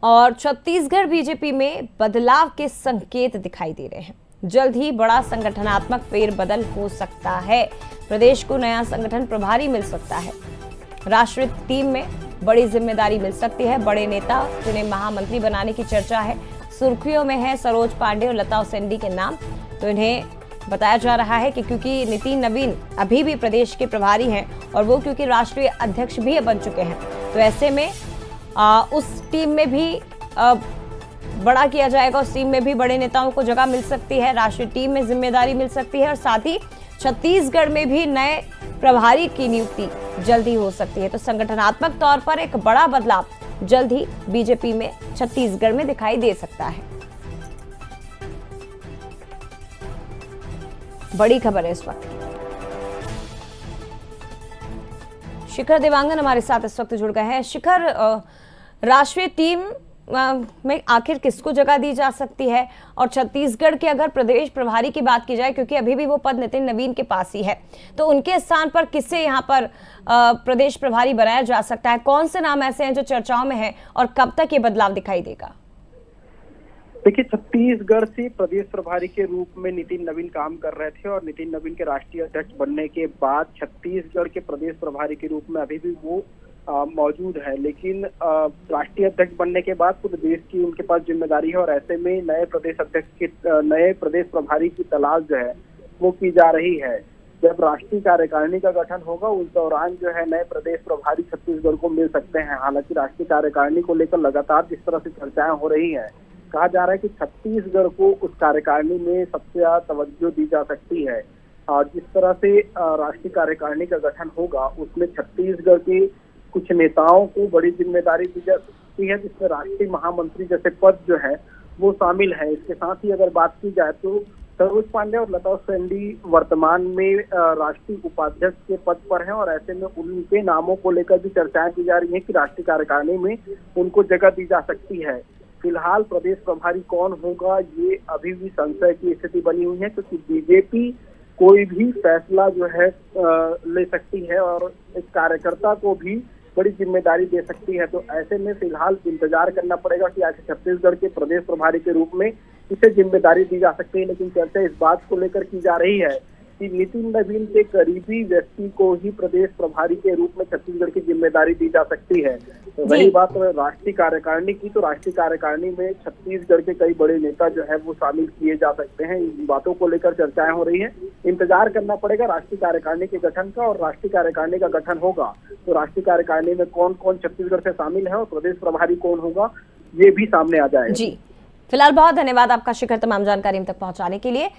और छत्तीसगढ़ बीजेपी में बदलाव के संकेत दिखाई दे रहे हैं। जल्द ही बड़ा संगठनात्मक फेरबदल हो सकता है। प्रदेश को नया संगठन प्रभारी मिल सकता है। राष्ट्रीय टीम में बड़ी जिम्मेदारी मिल सकती है। बड़े नेता जिन्हें महामंत्री बनाने की चर्चा है। सुर्खियों में है सरोज पांडे और लता उसेंडी के नाम। तो इन्हें बताया जा रहा है कि क्योंकि नितिन नवीन अभी भी प्रदेश के प्रभारी हैं और वो क्योंकि राष्ट्रीय अध्यक्ष भी बन चुके हैं, तो ऐसे में उस टीम में भी बड़ा किया जाएगा। उस टीम में भी बड़े नेताओं को जगह मिल सकती है। राष्ट्रीय टीम में जिम्मेदारी मिल सकती है और साथ ही छत्तीसगढ़ में भी नए प्रभारी की नियुक्ति जल्दी हो सकती है। तो संगठनात्मक तौर पर एक बड़ा बदलाव जल्द ही बीजेपी में छत्तीसगढ़ में दिखाई दे सकता है। बड़ी खबर है इस वक्त। शिखर देवांगन हमारे साथ इस वक्त जुड़ गए हैं। शिखर, राष्ट्रीय टीम में आखिर किसको जगह दी जा सकती है और छत्तीसगढ़ के अगर प्रदेश प्रभारी की बात की जाए, क्योंकि अभी भी वो पद नितिन नवीन के पास ही है, तो उनके स्थान पर किससे यहाँ पर प्रदेश प्रभारी बनाया जा सकता है? कौन से नाम ऐसे हैं जो चर्चाओं में हैं और कब तक ये बदलाव दिखाई देगा? देखिए, छत्तीसगढ़ से प्रदेश प्रभारी के रूप में नितिन नवीन काम कर रहे थे और नितिन नवीन के राष्ट्रीय अध्यक्ष बनने के बाद छत्तीसगढ़ के प्रदेश प्रभारी के रूप में अभी भी वो मौजूद है। लेकिन राष्ट्रीय अध्यक्ष बनने के बाद पूरे देश की उनके पास जिम्मेदारी है और ऐसे में नए प्रदेश अध्यक्ष के नए प्रदेश प्रभारी की तलाश जो है वो की जा रही है। जब राष्ट्रीय कार्यकारिणी का गठन होगा उस दौरान जो है नए प्रदेश प्रभारी छत्तीसगढ़ को मिल सकते हैं। हालांकि राष्ट्रीय कार्यकारिणी को लेकर लगातार जिस तरह से चर्चाएं हो रही है, कहा जा रहा है कि छत्तीसगढ़ को उस कार्यकारिणी में सबसे ज्यादा तवज्जो दी जा सकती है। और जिस तरह से राष्ट्रीय कार्यकारिणी का गठन होगा उसमें छत्तीसगढ़ के कुछ नेताओं को बड़ी जिम्मेदारी दी जा सकती है, जिसमें राष्ट्रीय महामंत्री जैसे पद जो है वो शामिल है। इसके साथ ही अगर बात की जाए तो सरोज पांडे और लता उसेंडी वर्तमान में राष्ट्रीय उपाध्यक्ष के पद पर हैं और ऐसे में उनके नामों को लेकर भी चर्चाएं की जा रही है कि राष्ट्रीय कार्यकारिणी में उनको जगह दी जा सकती है। फिलहाल प्रदेश प्रभारी कौन होगा ये अभी भी संशय की स्थिति बनी हुई है, क्योंकि बीजेपी कोई भी फैसला जो है ले सकती है और एक कार्यकर्ता को भी बड़ी जिम्मेदारी दे सकती है। तो ऐसे में फिलहाल इंतजार करना पड़ेगा कि आखिर छत्तीसगढ़ के प्रदेश प्रभारी के रूप में किसे जिम्मेदारी दी जा सकती है। लेकिन चर्चा इस बात को लेकर की जा रही है कि नितिन नवीन के करीबी व्यक्ति को ही प्रदेश प्रभारी के रूप में छत्तीसगढ़ की जिम्मेदारी दी जा सकती है। तो वही बात राष्ट्रीय कार्यकारिणी की, तो राष्ट्रीय कार्यकारिणी में छत्तीसगढ़ के कई बड़े नेता जो है वो शामिल किए जा सकते हैं। इन बातों को लेकर चर्चाएं हो रही है। इंतजार करना पड़ेगा राष्ट्रीय कार्यकारिणी के गठन का, और राष्ट्रीय कार्यकारिणी का गठन होगा तो राष्ट्रीय कार्यकारिणी में कौन कौन छत्तीसगढ़ से शामिल है और प्रदेश प्रभारी कौन होगा ये भी सामने आ जाएगा। जी, फिलहाल बहुत धन्यवाद आपका शिखर, तमाम जानकारी हम तक पहुंचाने के लिए।